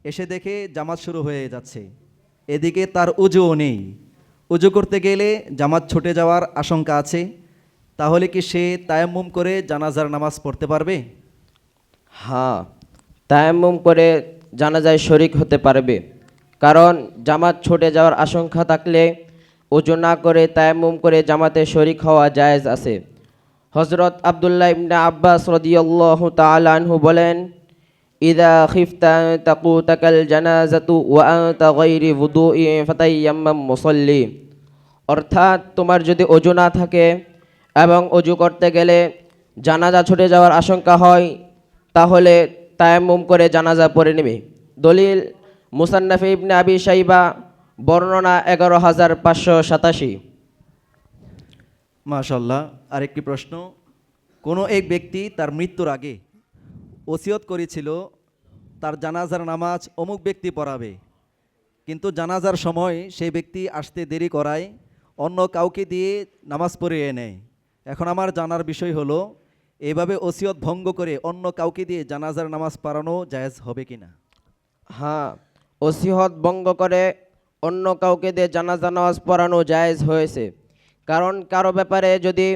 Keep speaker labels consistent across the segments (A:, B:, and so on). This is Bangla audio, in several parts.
A: এসে দেখে জামাত শুরু হয়ে যাচ্ছে, এদিকে তার উজুও নেই, উজু করতে গেলে জামাত ছুটে যাওয়ার আশঙ্কা আছে, তাহলে কি সে তায়াম্মুম করে জানাজার নামাজ পড়তে পারবে?
B: হ্যাঁ, তায়াম্মুম করে জানাজায় শরিক হতে পারবে। কারণ জামাত ছুটে যাওয়ার আশঙ্কা থাকলে ওযু না করে তায়াম্মুম করে জামাতে শরিক হওয়া জায়েজ আছে। হযরত আব্দুল্লাহ ইবনে আব্বাস রাদিয়াল্লাহু তাআলা আনহু বলেন, ইযা খিফতা তাকুতাকাল জানাজাতু ওয়া আনতা গায়রি wudu'i ফাতায়াম্মাম মুসাল্লি। অর্থাৎ তোমার যদি ওযু না থাকে এবং ওযু করতে গেলে জানাজা ছুটে যাওয়ার আশঙ্কা হয়, তাহলে তায়াম্মুম করে জানাজা পড়ে নেবে। দলিল মুসান্নাফে ইবনে আবি শাইবা, বর্ণনা 11587।
A: মাশাল্লাহ। আরেকটি প্রশ্ন, কোনো এক ব্যক্তি তার মৃত্যুর আগে ওসিয়ত করেছিল তার জানাজার নামাজ অমুক ব্যক্তি পড়াবে, কিন্তু জানাজার সময় সেই ব্যক্তি আসতে দেরি করায় অন্য কাউকে দিয়ে নামাজ পড়িয়ে নেয়। এখন আমার জানার বিষয় হলো, এভাবে ওসিয়ত ভঙ্গ করে অন্য কাউকে দিয়ে জানাজার নামাজ পড়ানো জায়েজ হবে কিনা?
B: হ্যাঁ, ওসিহত ভঙ্গ করে অন্য কাউকে দিয়ে জানাজা নামাজ পড়ানো জায়েজ হয়েছে। কারণ কারো ব্যাপারে যদি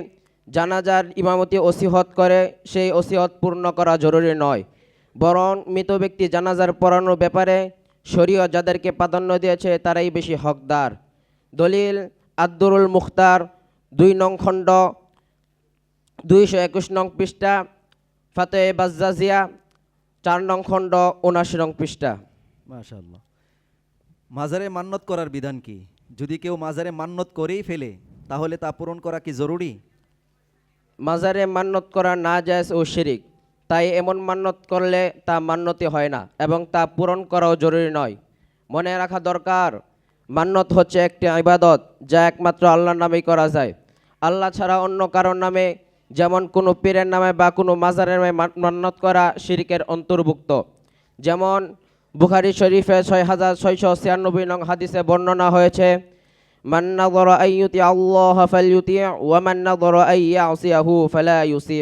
B: জানাজার ইমামতি ওসিহত করে, সেই ওসিহত পূর্ণ করা জরুরি নয়, বরং মৃত ব্যক্তি জানাজার পড়ানোর ব্যাপারে শরীয়ত যাদেরকে প্রাধান্য দিয়েছে তারাই বেশি হকদার। দলিল আদ-দুরুল মুখতার 2 নং খণ্ড 221 নং পৃষ্ঠা, ফাতোয়া বাজ্জাজিয়া 4 নং খণ্ড 79 নং পৃষ্ঠা।
A: মাশাআল্লাহ। মাজারে মান্নত করার বিধান কি? যদি কেউ মাজারে মান্নত করেই ফেলে তাহলে তা পূরণ করা কি জরুরি?
B: মাজারে মান্নত করা না জায়েজ ও শিরিক, তাই এমন মান্নত করলে তা মান্যতি হয় না এবং তা পূরণ করাও জরুরি নয়। মনে রাখা দরকার, মান্নত হচ্ছে একটি ইবাদত যা একমাত্র আল্লাহর নামেই করা যায়। আল্লাহ ছাড়া অন্য কারোর নামে, যেমন কোনো পীরের নামে বা কোনো মাজারের নামে মান্নত করা শিরিকের অন্তর্ভুক্ত। যেমন বুখারী শরীফে 6696 নং হাদিসে বর্ণনা হয়েছে, মান নাযারা আইয়ুতি আল্লাহ ফালইউতি ওয়া মান নাযারা আইয়াসিয়াহু ফালা ইউসি।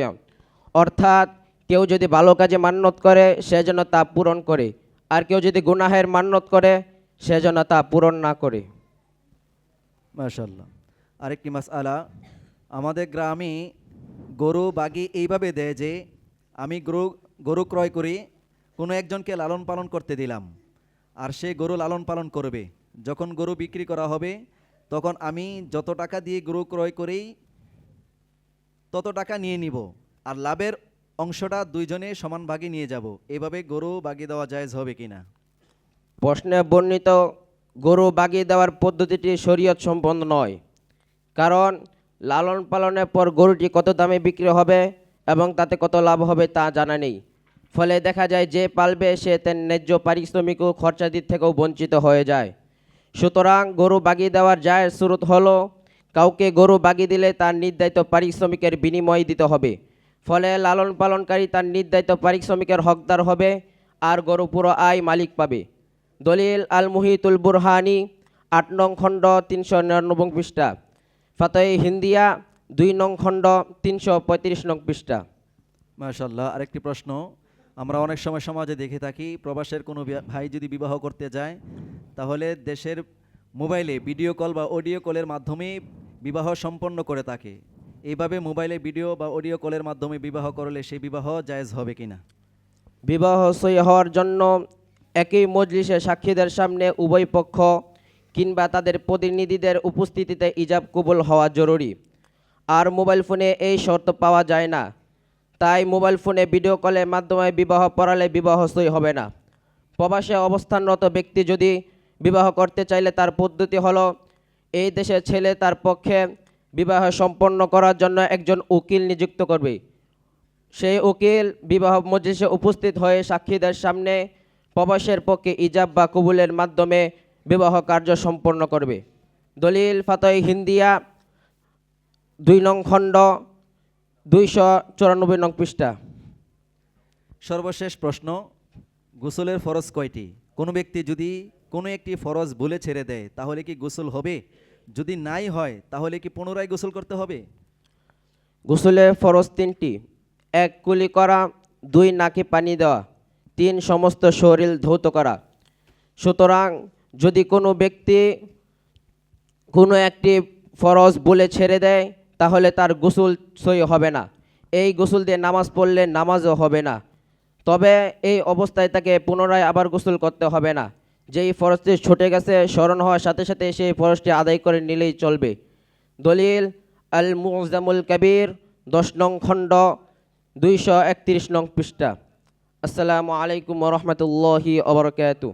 B: অর্থাৎ কেউ যদি ভালো কাজে মান্যত করে সে যেন তা পূরণ করে, আর কেউ যদি গুনাহের মান্যত করে সে যেন তা পূরণ না করে।
A: মাশাআল্লাহ। আরেকটি মাসআলা, আমাদের গ্রামে গরু বাগি এইভাবে দেয় যে আমি গরু ক্রয় করি, কোনো একজনকে লালন পালন করতে দিলাম, আর সে গরু লালন পালন করবে। যখন গরু বিক্রি করা হবে তখন আমি যত টাকা দিয়ে গরু ক্রয় করেই তত টাকা নিয়ে নিব, আর লাভের অংশটা দুইজনে সমান ভাগে নিয়ে যাব। এভাবে গরু বাগি দেওয়া জায়েজ হবে কিনা?
B: প্রশ্নে বর্ণিত গরু বাগিয়ে দেওয়ার পদ্ধতিটি শরীয়ত সম্পন্ন নয়। কারণ লালন পালনের পর গরুটি কত দামে বিক্রি হবে এবং তাতে কত লাভ হবে তা জানা নেই। ফলে দেখা যায় যে পালবে সে তার ন্যায্য পারিশ্রমিক ও খরচা দিক থেকেও বঞ্চিত হয়ে যায়। সুতরাং গরু বাগিয়ে দেওয়ার জায়েজ সুরত হলো, কাউকে গরু বাগিয়ে দিলে তার নির্ধারিত পারিশ্রমিকের বিনিময় দিতে হবে। ফলে লালন পালনকারী তার নির্ধারিত পারিশ্রমিকের হকদার হবে আর গরু পুরো আয় মালিক পাবে। দলিল আল মুহিতুল বুরহানি 8 নং খণ্ড 399 পৃষ্ঠা, ফাতোয়া হিন্দিয়া 2 নং খণ্ড 335 নং পৃষ্ঠা।
A: মাশাআল্লাহ। আরেকটি প্রশ্ন, আমরা অনেক সময় সমাজে দেখে থাকি, প্রবাসের কোনো ভাই যদি বিবাহ করতে যায় তাহলে দেশের মোবাইলে ভিডিও কল বা অডিও কলের মাধ্যমে বিবাহ সম্পন্ন করে থাকে। এইভাবে মোবাইলে ভিডিও বা অডিও কলের মাধ্যমে বিবাহ করলে সেই বিবাহ জায়েজ হবে কিনা?
B: বিবাহ সই হওয়ার জন্য একই মজলিসে সাক্ষীদের সামনে উভয় পক্ষ কিংবা তাদের প্রতিনিধিদের উপস্থিতিতে ইজাব কবুল হওয়া জরুরি, আর মোবাইল ফোনে এই শর্ত পাওয়া যায় না। তাই মোবাইল ফোনে ভিডিও কলের মাধ্যমে বিবাহ পড়ালে বিবাহ সই হবে না। প্রবাসে অবস্থানরত ব্যক্তি যদি বিবাহ করতে চাইলে তার পদ্ধতি হলো, এই দেশের ছেলে তার পক্ষে বিবাহ সম্পন্ন করার জন্য একজন উকিল নিযুক্ত করবে। সেই উকিল বিবাহ মজলিসে উপস্থিত হয়ে সাক্ষীদের সামনে প্রবাসের পক্ষে ইজাব বা কবুলের মাধ্যমে বিবাহ কার্য সম্পন্ন করবে। দলিল ফাতোয়া হিন্দিয়া 2 নং খণ্ড 294 নং পৃষ্ঠা।
A: সর্বশেষ প্রশ্ন, গোসলের ফরজ কয়টি? কোনো ব্যক্তি যদি কোনো একটি ফরজ ভুলে ছেড়ে দেয় তাহলে কি গোসল হবে? যদি নাই হয় তাহলে কি পুনরায় গোসল করতে হবে?
B: গোসলের ফরজ 3টি: 1 কুলি করা, 2 নাকে পানি দেওয়া, 3 সমস্ত শরীর ধৌত করা। সুতরাং যদি কোনো ব্যক্তি কোনো একটি ফরজ বলে ছেড়ে দেয় তাহলে তার গোসল সই হবে না, এই গোসল দিয়ে নামাজ পড়লে নামাজও হবে না। তবে এই অবস্থায় তাকে পুনরায় আবার গোসল করতে হবে না, যেই ফরজটি ছুটে গেছে স্মরণ হওয়ার সাথে সাথে সেই ফরজটি আদায় করে নিলেই চলবে। দলিল আল মুজামুল কবির 10 নং খণ্ড 231 নং পৃষ্ঠা। আসসালামু আলাইকুম ওয়া রাহমাতুল্লাহি ওয়া বারাকাতুহু।